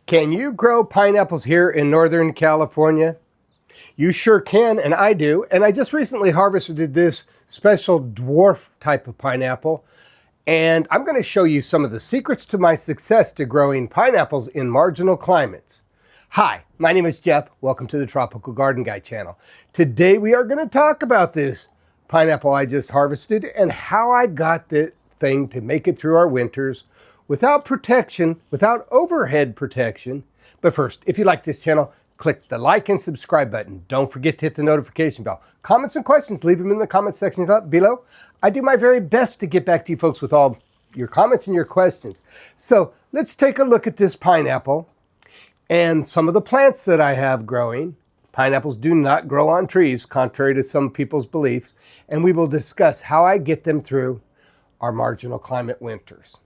Can you grow pineapples here in Northern California? You sure can, and I do. And I just recently harvested this special dwarf type of pineapple. And I'm going to show you some of the secrets to my success to growing pineapples in marginal climates. Hi, my name is Jeff. Welcome to the Tropical Garden Guy channel. Today we are going to talk about this pineapple I just harvested and how I got the thing to make it through our winters without protection, without overhead protection. But first, if you like this channel, click the like and subscribe button. Don't forget to hit the notification bell. Comments and questions, leave them in the comment section below. I do my very best to get back to you folks with all your comments and your questions. So let's take a look at this pineapple and some of the plants that I have growing. Pineapples do not grow on trees, contrary to some people's beliefs, and we will discuss how I get them through our marginal climate winters.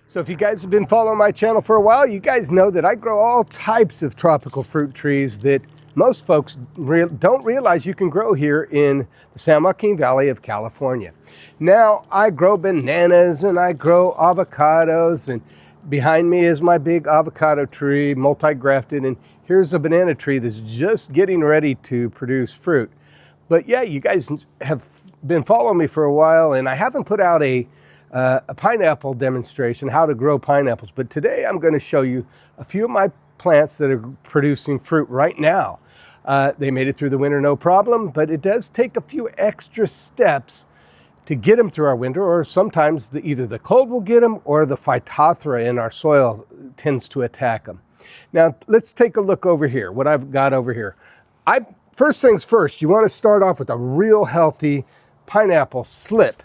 So if you guys have been following my channel for a while, you guys know that I grow all types of tropical fruit trees that most folks don't realize you can grow here in the San Joaquin Valley of California. Now, I grow bananas and I grow avocados, and behind me is my big avocado tree, multi-grafted, and here's a banana tree that's just getting ready to produce fruit. But yeah, you guys have been following me for a while, and I haven't put out a pineapple demonstration, how to grow pineapples. But today I'm going to show you a few of my plants that are producing fruit right now. They made it through the winter no problem, but it does take a few extra steps to get them through our winter, or sometimes either the cold will get them or the phytophthora in our soil tends to attack them. Now let's take a look over here, what I've got over here. First things first, you want to start off with a real healthy pineapple slip.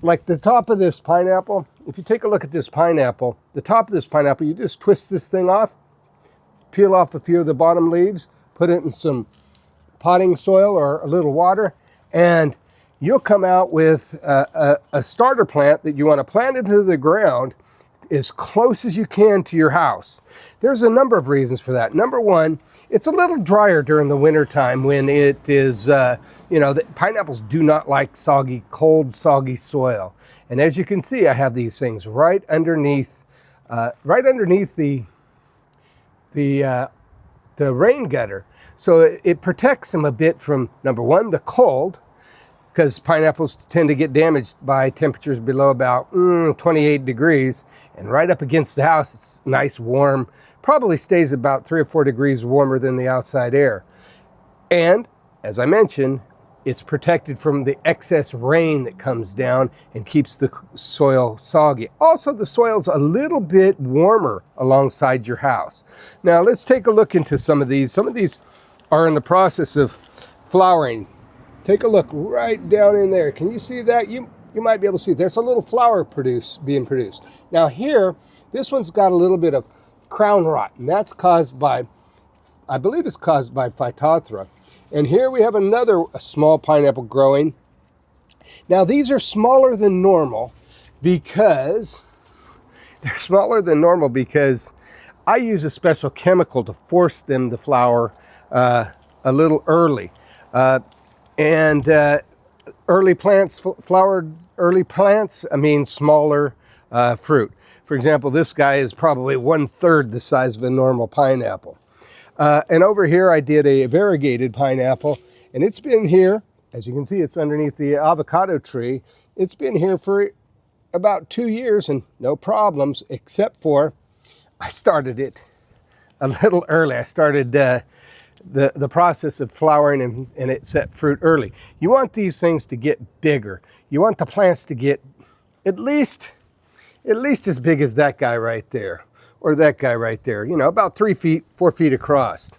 Like the top of this pineapple, if you take a look at this pineapple, the top of this pineapple, you just twist this thing off, peel off a few of the bottom leaves, put it in some potting soil or a little water, and you'll come out with a starter plant that you want to plant into the ground as close as you can to your house. There's a number of reasons for that. Number one, it's a little drier during the winter time when it is, the pineapples do not like soggy, cold, soggy soil. And as you can see, I have these things right underneath the rain gutter. So it protects them a bit from, number one, the cold, because pineapples tend to get damaged by temperatures below about 28 degrees. And right up against the house, it's nice, warm, probably stays about 3 or 4 degrees warmer than the outside air. And as I mentioned, it's protected from the excess rain that comes down and keeps the soil soggy. Also, the soil's a little bit warmer alongside your house. Now let's take a look into some of these. Some of these are in the process of flowering. Take a look right down in there. Can you see that? You might be able to see there's a little flower being produced. Now here, this one's got a little bit of crown rot, and that's caused by, I believe it's caused by phytophthora. And here we have a small pineapple growing. Now these are smaller than normal because I use a special chemical to force them to flower a little early. Early plants, mean smaller fruit. For example, this guy is probably 1/3 the size of a normal pineapple. And over here I did a variegated pineapple, and it's been here, as you can see, it's underneath the avocado tree. It's been here for about 2 years and no problems, except for I started it a little early. I started the process of flowering and it set fruit early. You want these things to get bigger. You want the plants to get at least as big as that guy right there, or that guy right there, about 3 feet, 4 feet across.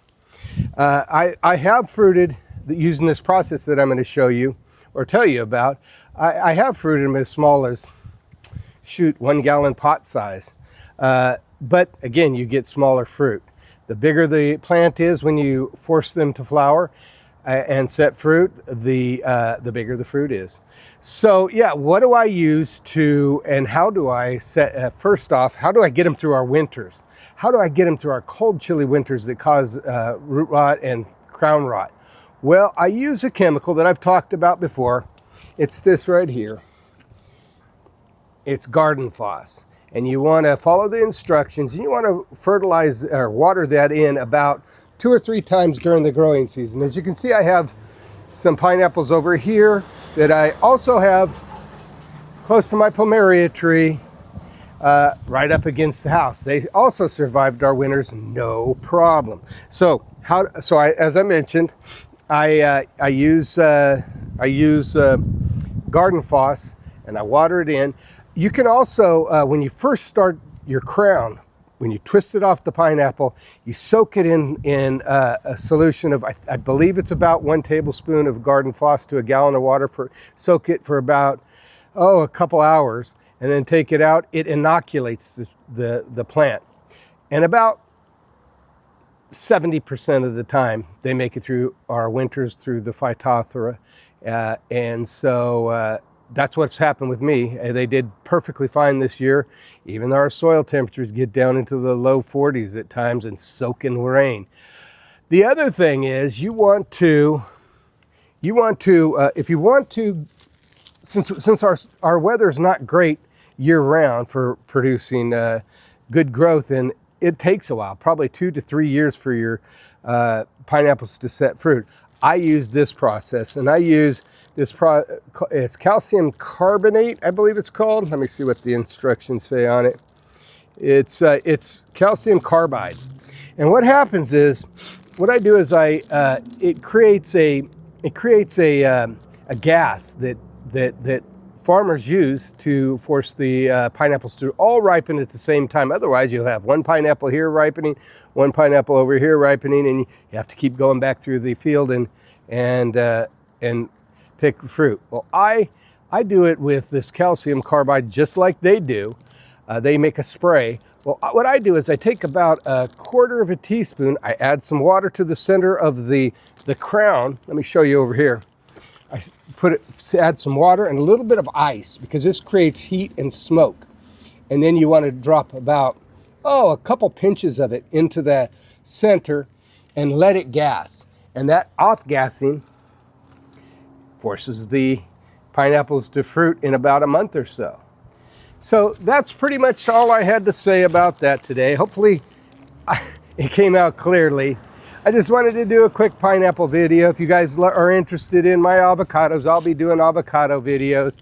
I have fruited using this process that I'm going to show you or tell you about. I have fruited them as small as, 1 gallon pot size. But again, you get smaller fruit. The bigger the plant is when you force them to flower and set fruit, the bigger the fruit is. So yeah, what do I use and how do I first off, how do I get them through our winters? How do I get them through our cold, chilly winters that cause root rot and crown rot? Well, I use a chemical that I've talked about before. It's this right here. It's garden floss. and you want to follow the instructions, and you want to fertilize or water that in about 2 or 3 times during the growing season. As you can see, I have some pineapples over here that I also have close to my plumeria tree, right up against the house. They also survived our winters no problem. So as I mentioned, I use garden floss, and I water it in. You can also, when you first start your crown, when you twist it off the pineapple, you soak it in a solution of, I believe it's about 1 tablespoon of garden floss to a gallon of water. Soak it for about, a couple hours, and then take it out. It inoculates the plant. And about 70% of the time, they make it through our winters through the Phytophthora. And so that's what's happened with me. They did perfectly fine this year, even though our soil temperatures get down into the low 40s at times and soak in rain. The other thing is since our weather's not great year round for producing good growth, and it takes a while, probably 2 to 3 years for your pineapples to set fruit. I use this process, and I use this it's calcium carbonate, I believe it's called. Let me see what the instructions say on it. It's calcium carbide. And what happens is, what I do is it creates a gas that farmers use to force the pineapples to all ripen at the same time. Otherwise, you'll have one pineapple here ripening, one pineapple over here ripening, and you have to keep going back through the field and pick fruit. Well, I do it with this calcium carbide just like they do. They make a spray. Well, what I do is I take about 1/4 of a teaspoon, I add some water to the center of the crown. Let me show you over here. I add some water and a little bit of ice, because this creates heat and smoke. And then you want to drop about, a couple pinches of it into the center and let it gas. And that off-gassing forces the pineapples to fruit in about a month or so. So that's pretty much all I had to say about that today. Hopefully it came out clearly. I just wanted to do a quick pineapple video. If you guys are interested in my avocados, I'll be doing avocado videos.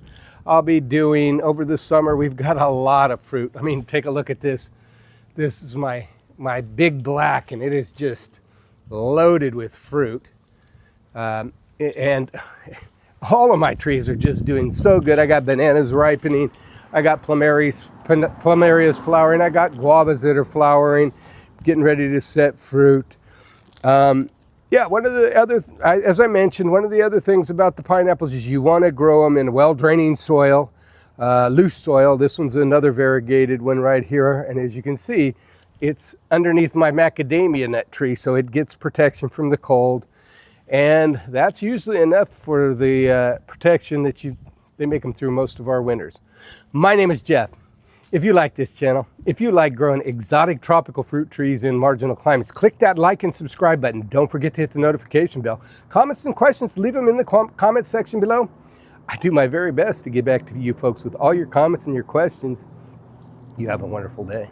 I'll be doing, over the summer, we've got a lot of fruit. I mean, take a look at this. This is my big black, and it is just loaded with fruit. And all of my trees are just doing so good. I got bananas ripening. I got plumerias flowering. I got guavas that are flowering, getting ready to set fruit. One of the other, as I mentioned, one of the other things about the pineapples is you want to grow them in well-draining soil, loose soil. This one's another variegated one right here. And as you can see, it's underneath my macadamia nut tree, so it gets protection from the cold. And that's usually enough for the protection that they make them through most of our winters. My name is Jeff. If you like this channel, if you like growing exotic tropical fruit trees in marginal climates, click that like and subscribe button. Don't forget to hit the notification bell. Comments and questions, leave them in the comment section below. I do my very best to get back to you folks with all your comments and your questions. You have a wonderful day.